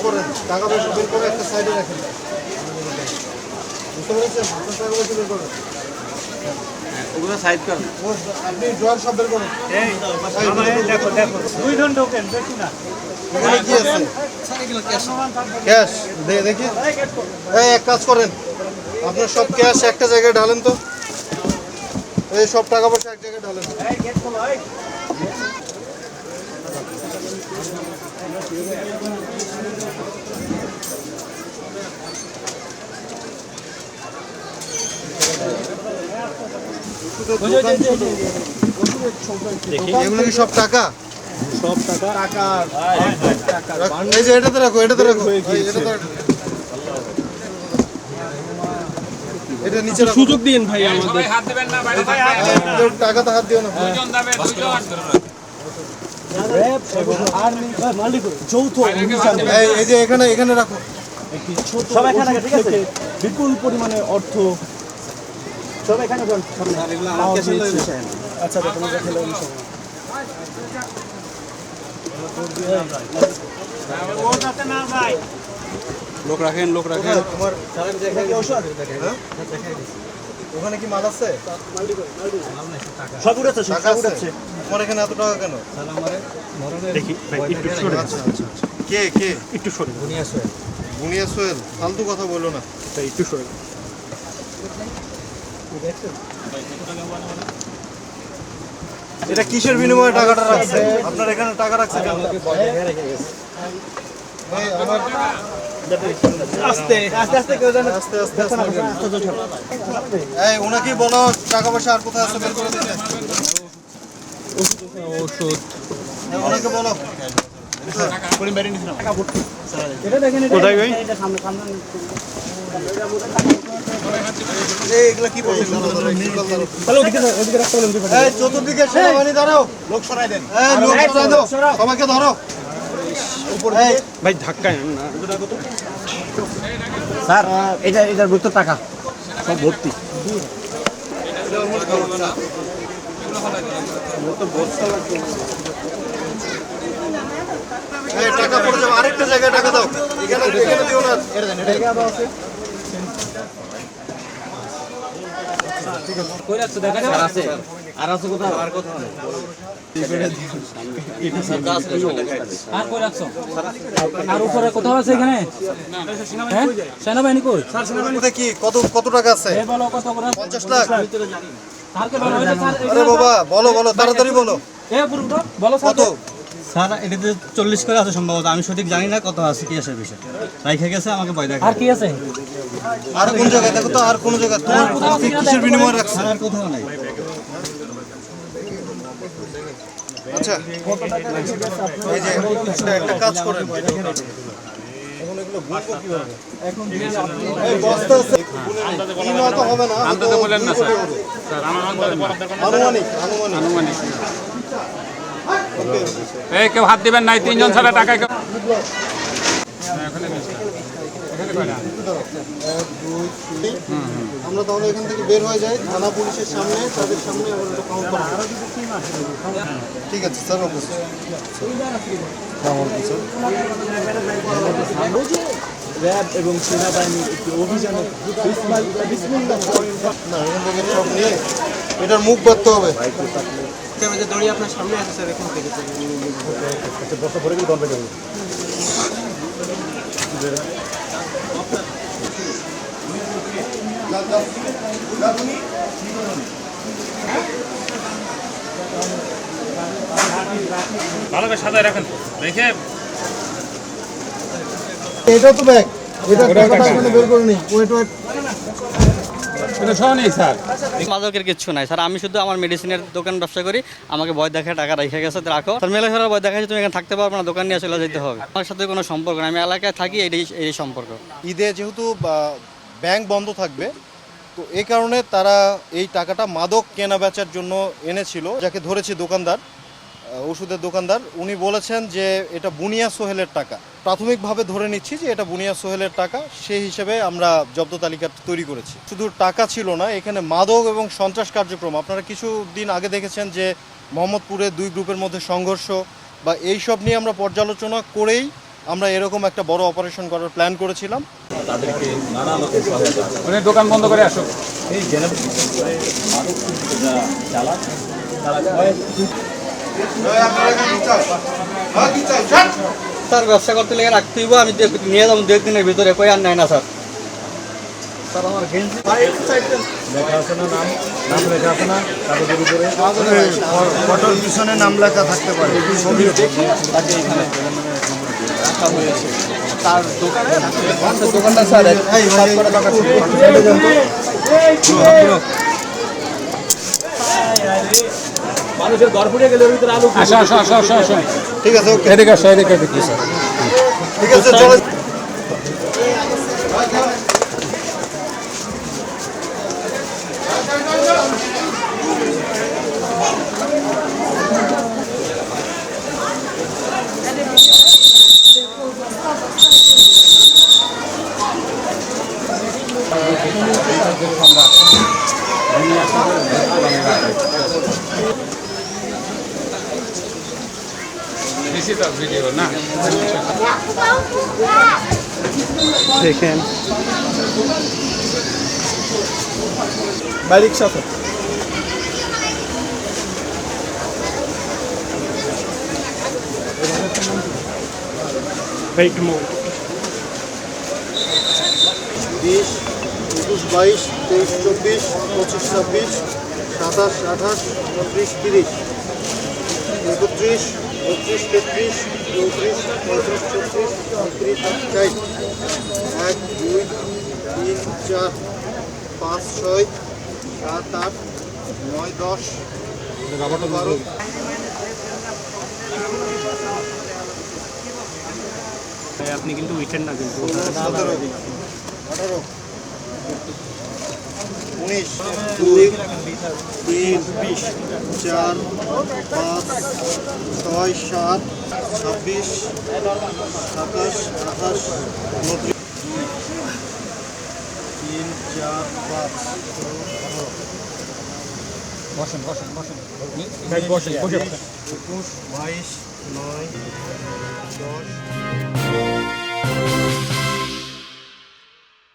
করেন, টাকা পয়সা বের করে একটা সাইডে রাখেন। বুঝতে পেরেছেন? আপনার টাকা পয়সা বের করেন, ওগুলো সাইড করেন। আপনি ড্রয়ার সব বের করেন। দেখো দেখো 2 জন ঢোকেন, বেশি না। এখানে কি আছে? ক্যাশ দেখি। এই এক কাজ করেন, আপনার সব ক্যাশ একটা জায়গায় ঢালেন তো। এই সব টাকা পয়সা এক জায়গায় ঢালেন। এগুলো কি সব টাকা? সব টাকা এই যে এটাতে রাখো, এটাতে রাখো, এটাতে রাখো। এটা নিচে রাখো। সুযোগ দিন ভাই আমাদের। কেউ টাকাতে হাত দিও না। যৌথ অভিযান, এই যে এখানে এখানে রাখো। সব এখানে, ঠিক আছে? বিপুল পরিমাণে অর্থ সব এখানে। আচ্ছা তোমাকে খেলে লোক রাখেন, লোক রাখেন। তোমার ওখানে কি মাল আছে? সব উড়েছে, টাকা সব আছে? উড়েছে। তোমার এখানে এত টাকা কেন? দেখি ভাই একটু সরে আচ্ছা আচ্ছা। কে কে? একটু সরে বুনিয়া সোহেল, ফালতু কথা বললো না। ভাই একটু সরে। এটা কিসের বিনিময়ে টাকাটা রাখছে? আপনার এখানে টাকা রাখছে কেন? এই আমার আস্তে আস্তে আস্তে কেউ জানে। আস্তে আস্তে এই ওনাকে বলো টাকা পয়সা আর কোথায় আছে বের করে দিতে। ওষুধ ওনাকে বলো। এটা দেখেন, কোথায় ভাই? এই এগুলা কি বলছেন? হ্যালো, ওদিকে রাখতে বলেন। এই চতুর্দিকে সেনাবাহিনী দাঁড়াও, লোক সরাই দেন। এই লোক সরাই দাও, সবাইকে ধরো। এই ভাই ধাক্কায় না। স্যার এটার ভিতর টাকা সব ভর্তি। এই টাকা পড়ে যাবে, আরেকটা জায়গায় টাকা দাও। এখানে এখানে দিও না। আর আছে কোথাও? আর কোথাও নেই। আর উপরে কোথাও আছে এখানে? হ্যাঁ, সেনাবাহিনী কই? কোথায় কি কত কত টাকা আছে? এ বলো কত করে? 50 লাখ। স্যারকে বলো, ওই যে স্যার, আরে বাবা বলো বলো, তাড়াতাড়ি বলো। এ পুরো বলো কত? স্যার। স্যার এটাতে 40 করে আছে সম্ভবত, আমি সঠিক জানি না কত আছে কি আছে বিষয়। রাইখে গেছে আমাকে ভয় দেখা। আর কি আছে? আর কোন জায়গায় দেখো তো, আর কোন জায়গায় তোমার কি কিসের বিনিময়ে রাখছে? আর কোথাও নাই। আচ্ছা এই যে একটা কাজ করেন, এখন এগুলো গুনবো কিভাবে? এই বস্তা আছে, গুনে নিন। তো হবে না, আন্দাজে বলেন না স্যার। স্যার আমার আন্দাজে বরাদ্দ করেন। আনুমানিক। এই কেউ হাত দিবেন নাই, 3 জন ছাড়া টাকা কেউ। আমরা তাহলে এখান থেকে বের হয়ে যাই, থানা পুলিশের সামনে, তাদের সামনে আমরা এটা কাউন্ট করব। ঠিক আছে স্যার, ওকে স্যার। র্যাব এবং সেনাবাহিনীর একটি অভিযানে না এখান থেকে সব নিয়ে এটার মুখ বাঁধতে হবে। দড়ি আপনার সামনে আছে স্যার, এখন থেকে বস্তা ভরে গেলে দল যাবে। ভালো করে সাজায় রাখেন দেখে। এটা তো ব্যাগ, এটা টাকাটা এখানে বের করে নিই। ওয়েট এটা সহ নেই স্যার। মাদকের কিচ্ছু নাই স্যার, আমি শুধু আমার মেডিসিনের দোকান ব্যবসা করি। আমাকে ভয় দেখায় টাকা রেখে গেছে, রাখো স্যার। মেলে ধরার ভয় দেখাচ্ছে, তুমি এখানে থাকতে পারবে না, দোকান নিয়ে চলে যেতে হবে। আমার সাথে কোনো সম্পর্ক নেই, আমি এলাকায় থাকি, এই সম্পর্ক। ঈদে যেহেতু ব্যাংক বন্ধ থাকবে, তো এই কারণে তারা এই টাকাটা মাদক কেনা বেচার জন্য এনেছিল। যাকে ধরেছি দোকানদার, ওষুধের দোকানদার, উনি বলেছেন যে এটা বুনিয়া সোহেলের টাকা। প্রাথমিকভাবে ধরে নিচ্ছি যে এটা বুনিয়া সোহেলের টাকা, সেই হিসেবে আমরা জব্দ তালিকা তৈরি করেছি। শুধু টাকা ছিল না, এখানে মাদক এবং সন্ত্রাস কার্যক্রম। আপনারা কিছুদিন আগে দেখেছেন যে মোহাম্মদপুরে 2 গ্রুপের মধ্যে সংঘর্ষ বা এইসব নিয়ে আমরা পর্যালোচনা করেই আমরা এরকম একটা বড় অপারেশন করার প্ল্যান করেছিলাম। তাদেরকে নানা রকম সহায়তা উনি দোকান বন্ধ করে আসুক। এই জেনারেল মাদক যারা চালাক তারা কয়েক স্যার ব্যবসা করতে লেগে রাখতে হইব, আমি নিয়ে যাবো 2 দিনের ভিতরে, কই আর নাই না স্যার। স্যার আমার গেঞ্জি লেখা আছে না, নাম লেখা আছে না কাগজের উপরে? ফটোর পিছনে নাম লেখা থাকতে পারে। তাকে এখানে রাখা হয়েছে। তার দোকানটা স্যার সাফ করা দরকার ছিল। মানুষের ঘর ফুটে গেলে ভিতরে আলু আসো আসো আসো আসো আসো, ঠিক আছে, ওকে, এদিকে আসো, এদিকে এদিকে স্যার। ঠিক আছে, চলো। দিছি তো ভিডিও না। দেখেন বাইরিক সাথে ভাই একটু 20, 21, 22, 23, 24, 25, 26, 27, 28, 29, 30, 31, 32, 33, 34, 35, 36, 37, 40, 1, 2, 3, 4, 5, 6, 7, 8, 9, 10, 12, আপনি কিন্তু উইকেন না কিন্তু 17, 18, 19, 2, 3, 4, 5, 6, 7, 26, 27, 28, 29, 3, 4, 5, বসেন বসেন বসেন, 21, 22, 9, 10,